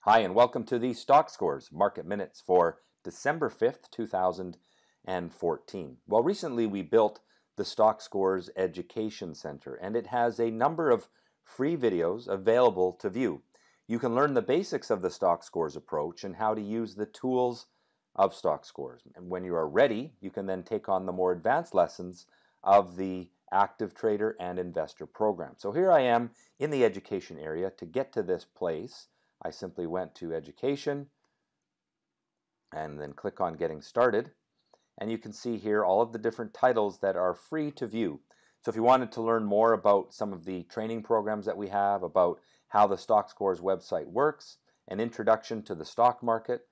Hi, and welcome to the Stockscores Market Minutes for December 5th, 2014. Well, recently we built the Stockscores Education Center, and it has a number of free videos available to view. You can learn the basics of the Stockscores approach and how to use the tools of Stockscores. And when you are ready, you can then take on the more advanced lessons of the active trader and investor program. So here I am in the education area. To get to this place, I simply went to Education and then click on Getting Started. And you can see here all of the different titles that are free to view. So if you wanted to learn more about some of the training programs that we have, about how the Stockscores website works, an introduction to the stock market,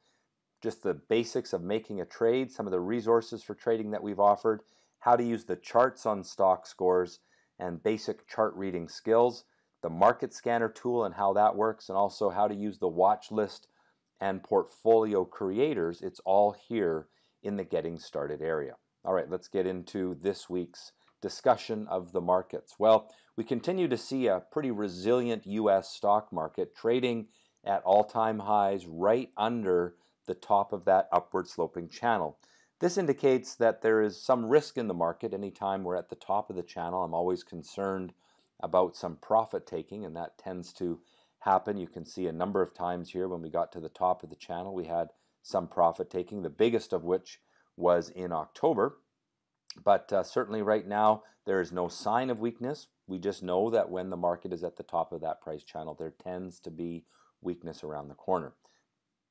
just the basics of making a trade, some of the resources for trading that we've offered, how to use the charts on Stockscores, and basic chart reading skills, the market scanner tool and how that works, and also how to use the watch list and portfolio creators. It's all here in the Getting Started area. All right, let's get into this week's discussion of the markets. Well, we continue to see a pretty resilient U.S. stock market trading at all-time highs right under the top of that upward sloping channel. This indicates that there is some risk in the market. Anytime we're at the top of the channel, I'm always concerned about some profit taking, and that tends to happen. You can see a number of times here when we got to the top of the channel, we had some profit taking, the biggest of which was in October. But certainly right now, there is no sign of weakness. We just know that when the market is at the top of that price channel, there tends to be weakness around the corner.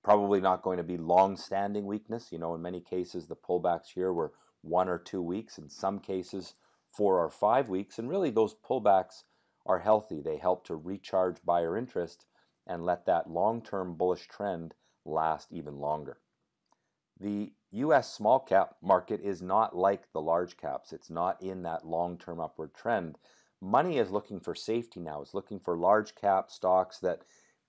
Probably not going to be long-standing weakness. You know, in many cases, the pullbacks here were 1 or 2 weeks. In some cases, 4 or 5 weeks, and really those pullbacks are healthy. They help to recharge buyer interest and let that long-term bullish trend last even longer. The U.S. small cap market is not like the large caps. It's not in that long-term upward trend. Money is looking for safety now. It's looking for large cap stocks that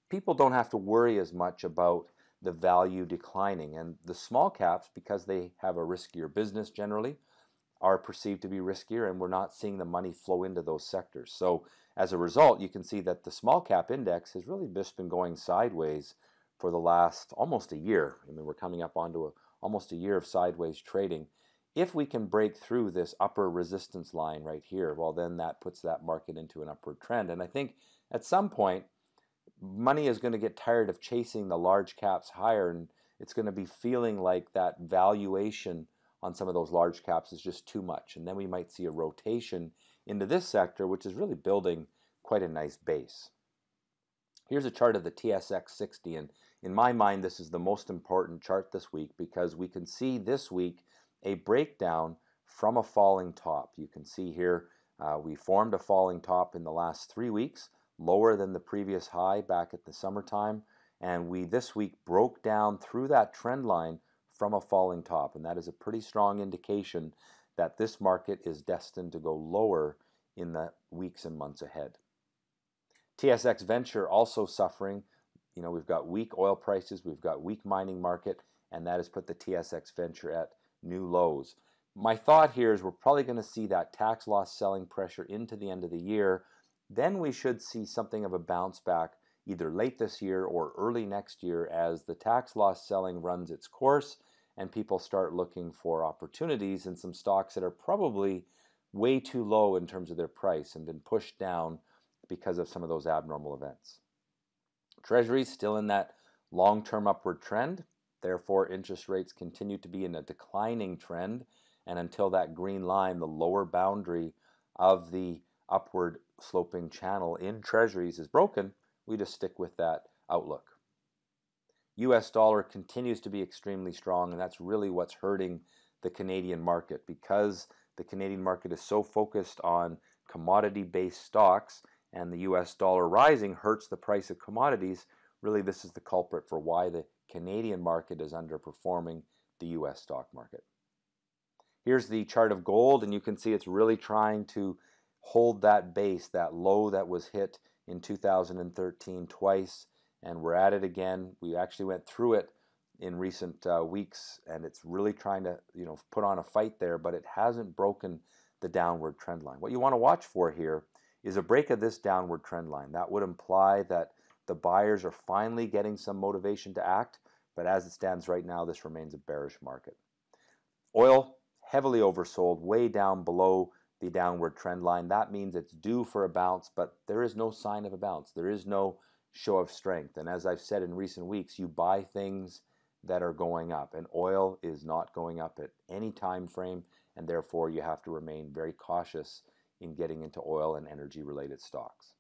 people don't have to worry as much about the value declining. And the small caps, because they have a riskier business generally, are perceived to be riskier, and we're not seeing the money flow into those sectors. So as a result, you can see that the small cap index has really just been going sideways for the last almost a year. I mean, we're coming up onto almost a year of sideways trading. If we can break through this upper resistance line right here, well, then that puts that market into an upward trend. And I think at some point, money is going to get tired of chasing the large caps higher, and it's going to be feeling like that valuation on some of those large caps is just too much. And then we might see a rotation into this sector, which is really building quite a nice base. Here's a chart of the TSX 60, and in my mind, this is the most important chart this week because we can see this week a breakdown from a falling top. You can see here we formed a falling top in the last 3 weeks, lower than the previous high back at the summertime, and we this week broke down through that trend line from a falling top, and that is a pretty strong indication that this market is destined to go lower in the weeks and months ahead. TSX Venture also suffering. You know, we've got weak oil prices, we've got weak mining market, and that has put the TSX Venture at new lows. My thought here is we're probably going to see that tax loss selling pressure into the end of the year. Then we should see something of a bounce back either late this year or early next year as the tax loss selling runs its course and people start looking for opportunities in some stocks that are probably way too low in terms of their price and been pushed down because of some of those abnormal events. Treasuries still in that long-term upward trend. Therefore, interest rates continue to be in a declining trend, and until that green line, the lower boundary of the upward sloping channel in treasuries is broken, we just stick with that outlook. US dollar continues to be extremely strong, and that's really what's hurting the Canadian market because the Canadian market is so focused on commodity-based stocks, and the US dollar rising hurts the price of commodities. Really, this is the culprit for why the Canadian market is underperforming the US stock market. Here's the chart of gold, and you can see it's really trying to hold that base, that low that was hit in 2013 twice, and we're at it again. We actually went through it in recent weeks, and it's really trying to, put on a fight there, but it hasn't broken the downward trend line. What you want to watch for here is a break of this downward trend line. That would imply that The buyers are finally getting some motivation to act, but as it stands right now, this remains a bearish market. Oil, heavily oversold, way down below the downward trend line. That means it's due for a bounce, but there is no sign of a bounce. There is no show of strength. And as I've said in recent weeks, you buy things that are going up, and oil is not going up at any time frame, and therefore you have to remain very cautious in getting into oil and energy related stocks.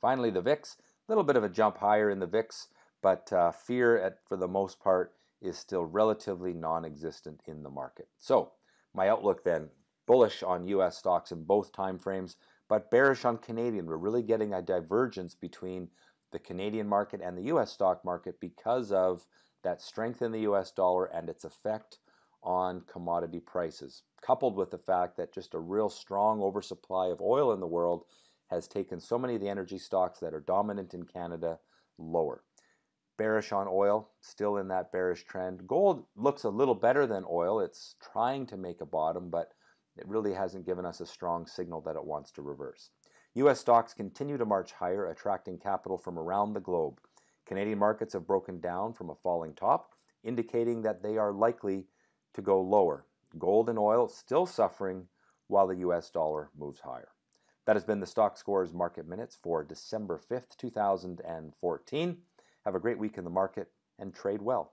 Finally, the VIX, a little bit of a jump higher in the VIX, but fear for the most part is still relatively non-existent in the market. So my outlook then, bullish on US stocks in both time frames, but bearish on Canadian. We're really getting a divergence between the Canadian market and the US stock market because of that strength in the US dollar and its effect on commodity prices, coupled with the fact that just a real strong oversupply of oil in the world has taken so many of the energy stocks that are dominant in Canada lower. Bearish on oil, still in that bearish trend. Gold looks a little better than oil. It's trying to make a bottom, but it really hasn't given us a strong signal that it wants to reverse. US stocks continue to march higher, attracting capital from around the globe. Canadian markets have broken down from a falling top, indicating that they are likely to go lower. Gold and oil still suffering while the US dollar moves higher. That has been the Stockscores Market Minutes for December 5th, 2014. Have a great week in the market and trade well.